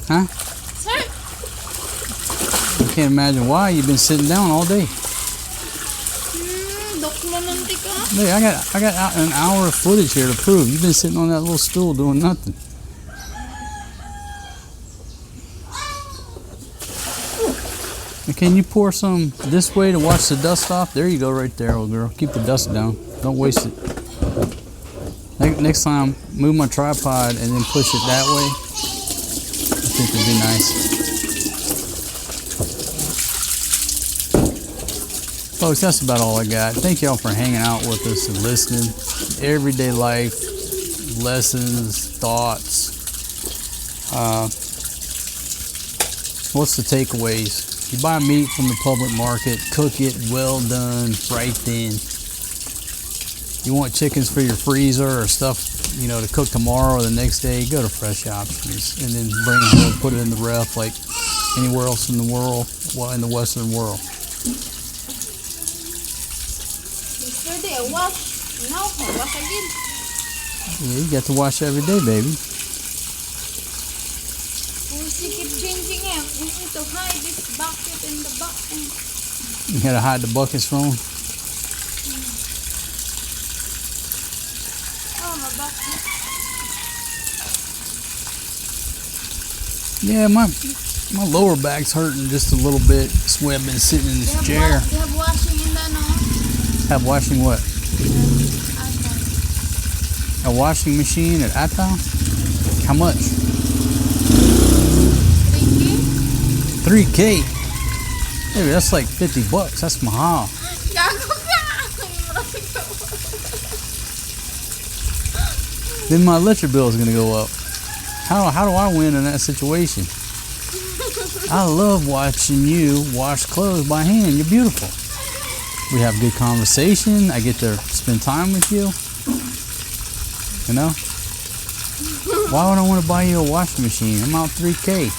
Huh? I can't imagine why. You've been sitting down all day. Hey, I got an hour of footage here to prove. You've been sitting on that little stool doing nothing. And can you pour some this way to wash the dust off? There you go, right there, old girl. Keep the dust down. Don't waste it. next time, move my tripod and then push it that way. I think it'd be nice. Folks, that's about all I got. Thank y'all for hanging out with us and listening. Everyday life, lessons, thoughts. What's the takeaways? You buy meat from the public market, cook it well done right then. You want chickens for your freezer or stuff, you know, to cook tomorrow or the next day, go to Fresh Options and then bring it home, put it in the ref like anywhere else in the world, well, in the Western world. Yesterday I wash. Now I wash again. Yeah, you got to wash every day, baby. We keep changing it. We need to hide this bucket in the bucket. You gotta hide the buckets from them. Oh, my bucket. Yeah, my lower back's hurting just a little bit. That's why I've been sitting in this chair. They have washing in the no? Have washing what? A washing machine at Atoll? How much? 3K? 3K? Baby, that's like $50. That's mahal. Then my electric bill is gonna go up. How do I win in that situation? I love watching you wash clothes by hand. You're beautiful. We have good conversation. I get to spend time with you. You know? Why would I want to buy you a washing machine? I'm out 3K.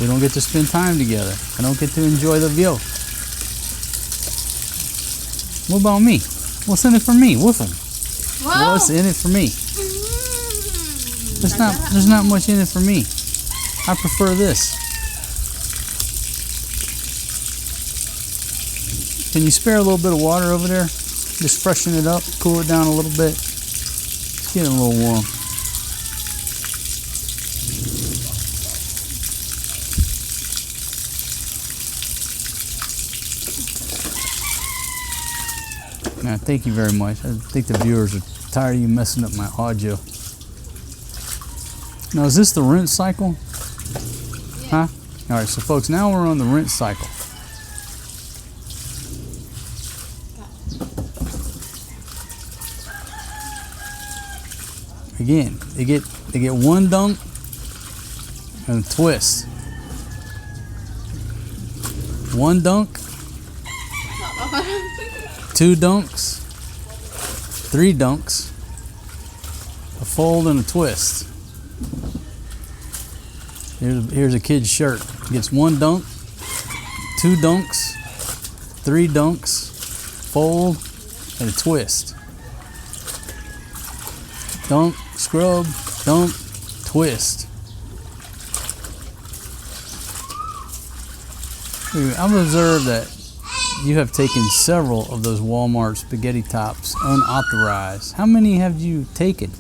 We don't get to spend time together. I don't get to enjoy the view. What about me? What's in it for me? With them. Wow. What's in it for me? There's not much in it for me. I prefer this. Can you spare a little bit of water over there? Just freshen it up, cool it down a little bit. It's getting a little warm. Now, thank you very much. I think the viewers are tired of you messing up my audio. Now, is this the rinse cycle? Yeah. Huh? All right, so folks, now we're on the rinse cycle. Again, they get one dunk and a twist. One dunk, 2 dunks, 3 dunks, a fold and a twist. Here's a kid's shirt. Gets 1 dunk, 2 dunks, 3 dunks, fold, and a twist. Dunk, scrub, dunk, twist. I've observed that you have taken several of those Walmart spaghetti tops unauthorized. How many have you taken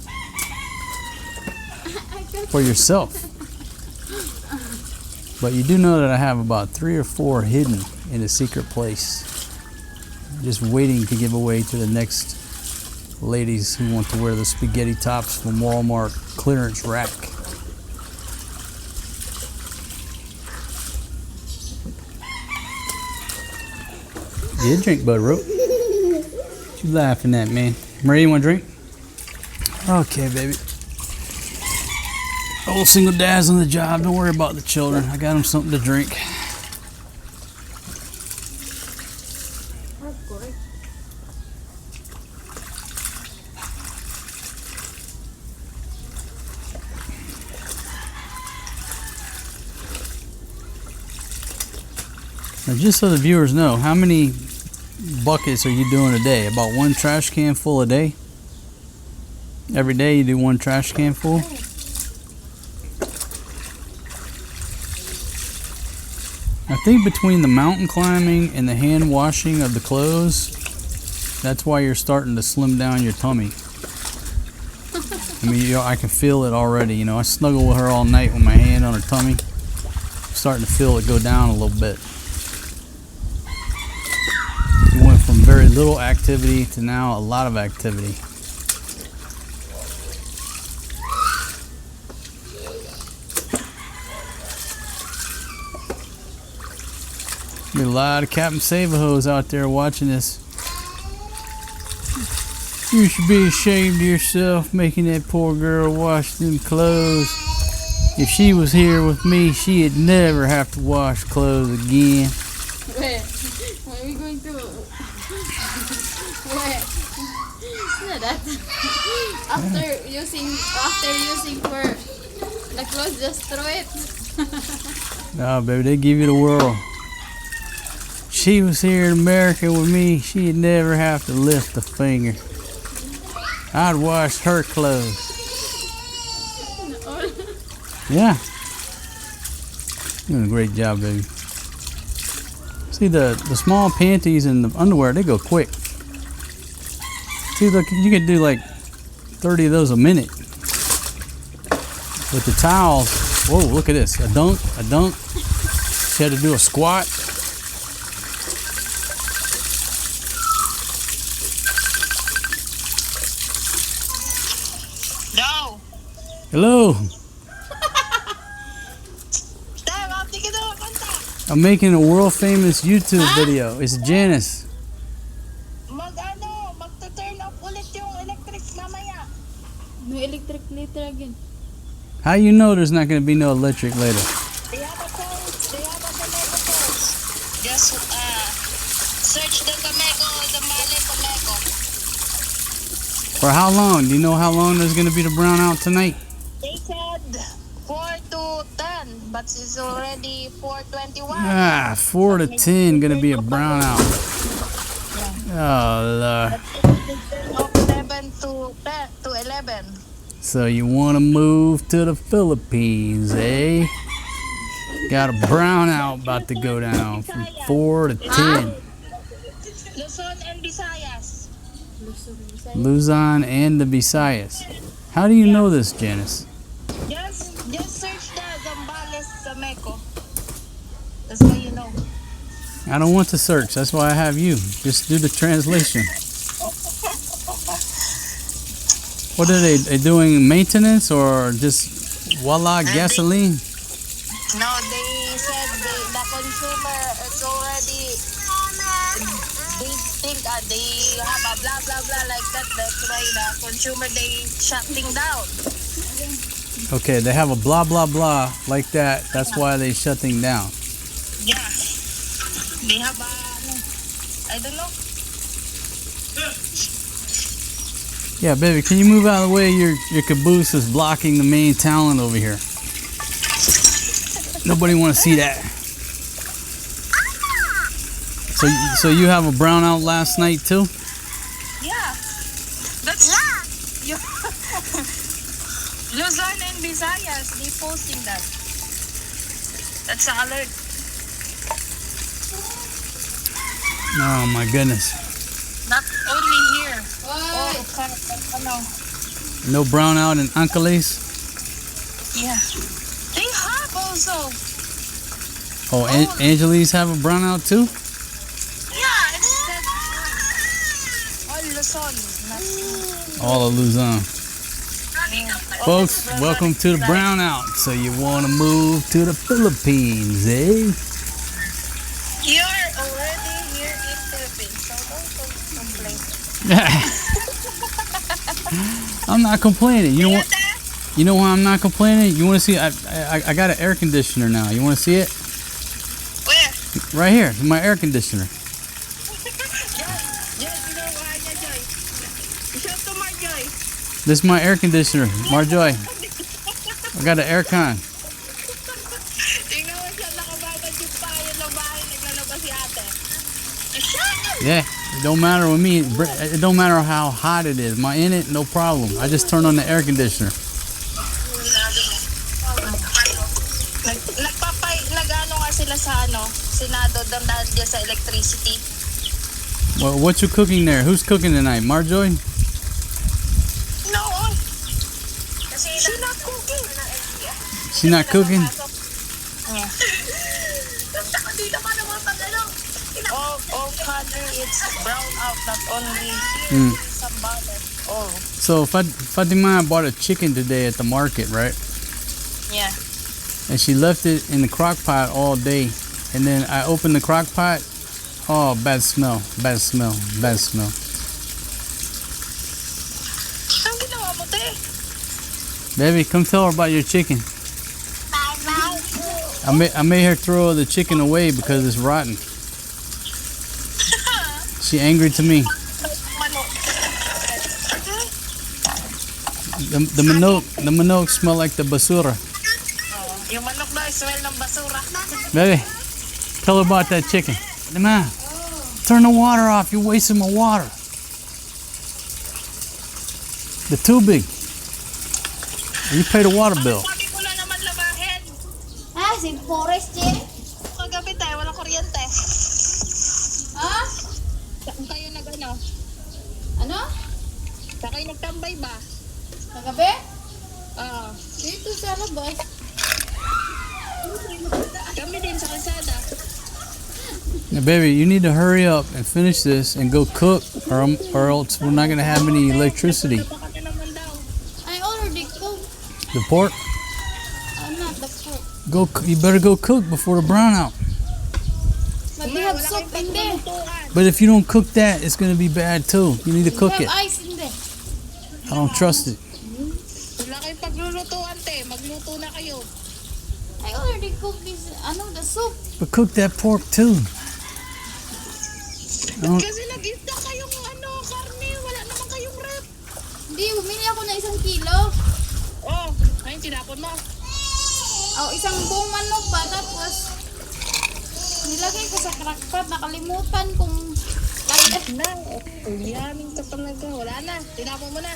for yourself? But you do know that I have about 3 or 4 hidden in a secret place, just waiting to give away to the next ladies who want to wear the spaghetti tops from Walmart clearance rack. Yeah, drink, Bud Rope. What you laughing at, man? Marie, you want a drink? Okay, baby. Old single dad's on the job. Don't worry about the children. I got them something to drink. Now, just so the viewers know, how many buckets are you doing a day? About 1 trash can full a day? Every day you do 1 trash can full? I think between the mountain climbing and the hand washing of the clothes, that's why you're starting to slim down your tummy. I mean, you know, I can feel it already. You know, I snuggle with her all night with my hand on her tummy. I'm starting to feel it go down a little bit. You went from very little activity to now a lot of activity. Be a lot of Captain Save-A-Hoes out there watching this. You should be ashamed of yourself making that poor girl wash them clothes. If she was here with me, she'd never have to wash clothes again. Where? Where are we going to? Where? No, that. After using for the clothes, just throw it. No, baby, they give you the world. She was here in America with me, she'd never have to lift a finger. I'd wash her clothes. Yeah. Doing a great job, baby. See, the small panties and the underwear, they go quick. See, look, you can do like 30 of those a minute. With the towels, whoa, look at this. A dunk. She had to do a squat. No. Hello. I'm making a world famous YouTube video. It's Janice. Magta-turn off ulit yung electric mamaya. No electric later again. How you know there's not going to be no electric later? They have a post. Just search the Gamego. For how long? Do you know how long there's going to be the brownout tonight? They said 4 to 10, but it's already 4:21. 4 to 10 going to be a brownout. Oh, Lord. 11 to 11. So you want to move to the Philippines, eh? Got a brownout about to go down from 4 to 10. Luzon and Visayas. Luzon and the Visayas. How do you know this, Janice? Just search the Zambales Zameco. That's what you know. I don't want to search. That's why I have you. Just do the translation. What are they doing? Maintenance or just voila gasoline? No, they said the consumer is already. They think they have a blah blah blah like that. That's why the consumer they shutting down. Okay, they have a blah blah blah like that. That's why they shutting down. Yeah, they have a. I don't know. Yeah, baby, can you move out of the way? Your caboose is blocking the main talent over here. Nobody want to see that. So you have a brownout last night too? Yeah, that's Luzon and Visayas. They posting that. That's an alert. Oh my goodness. Not only here. No brownout in Angeles? Yeah. They have also. Oh, Angeles have a brownout too? Yeah, it said all Luzon. All of Luzon. Folks, welcome to the brownout. So you want to move to the Philippines, eh? You're already here in Philippines, so don't complain. I'm not complaining. You know what? You know why I'm not complaining? You want to see? I got an air conditioner now. You want to see it? Where? Right here, my air conditioner. Yes, you know why, Joy? Show to Marjoy. This is my air conditioner, Marjoy. I got an air con. Tingnan mo siya, nakababad yung payo ng bahay, naglalabas si ate. Yeah, it don't matter with me. It don't matter how hot it is. My in it, no problem. I just turn on the air conditioner. Nag-ano nga sila sa Senado dahil dyan sa electricity. Well, what you cooking there? Who's cooking tonight? Marjoy? No. She's not cooking. She not cooking? Yeah. All color, it's brown out, not only some butter. Oh. So Fatima bought a chicken today at the market, right? Yeah. And she left it in the crock pot all day. and then I open the crock pot. Oh, bad smell, bad smell, bad smell. Ang ginawa mo, te? Baby, come tell her about your chicken. Bye-bye. I made her throw the chicken away because it's rotten. She angry to me. Manok. The manok smell like the basura. Yung manok daw, smell ng basura. Baby, tell her about that chicken. Come on. Turn the water off. You're wasting my water. The too big. You pay the water bill. Sabi ko na naman labahin. Ah, si Forest din. Kagabi tayo, walang kuryente. Ah? Saan kayo nag-ano? Ano? Saan kayo nagtambay ba? Kagabi? Ah, Dito sa labas. kami din sa kalsada. Now, baby, you need to hurry up and finish this and go cook, or else we're not gonna have any electricity. Baka na naman daw. I already cooked. The pork, Not the pork. you better go cook before the brownout. But we have soup in there. But if you don't cook that, it's gonna be bad too. You need to We cook have it. ice in there. I don't trust it. Wala kayong paglulutuan, te. Magluto na kayo. I already cooked this, the soup. But cook that pork too. Kasi nag-isda kayong karne. Wala naman kayong rep. Hindi, bumili ako na 1 kilo. Oh, ayun, tinapon mo. Isang buong manok ba? Tapos, nilagay ko sa crockpot. Nakalimutan kung lagyan. Na, yamin ka talaga. Wala na, tinapon mo na.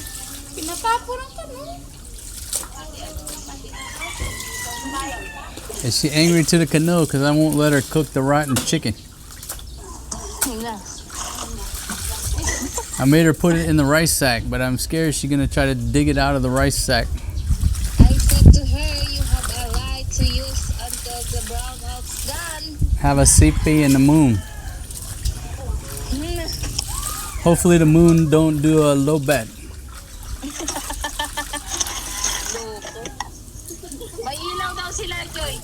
Pinatapon ang tanong. Is she angry to the canoe because I won't let her cook the rotten chicken? Na. I made her put it in the rice sack, but I'm scared she's gonna try to dig it out of the rice sack. I said to her, you have a right to use until the brownout's done. Have a CP in the moon. Hopefully the moon don't do a low bet. May ilaw daw sila, Joy.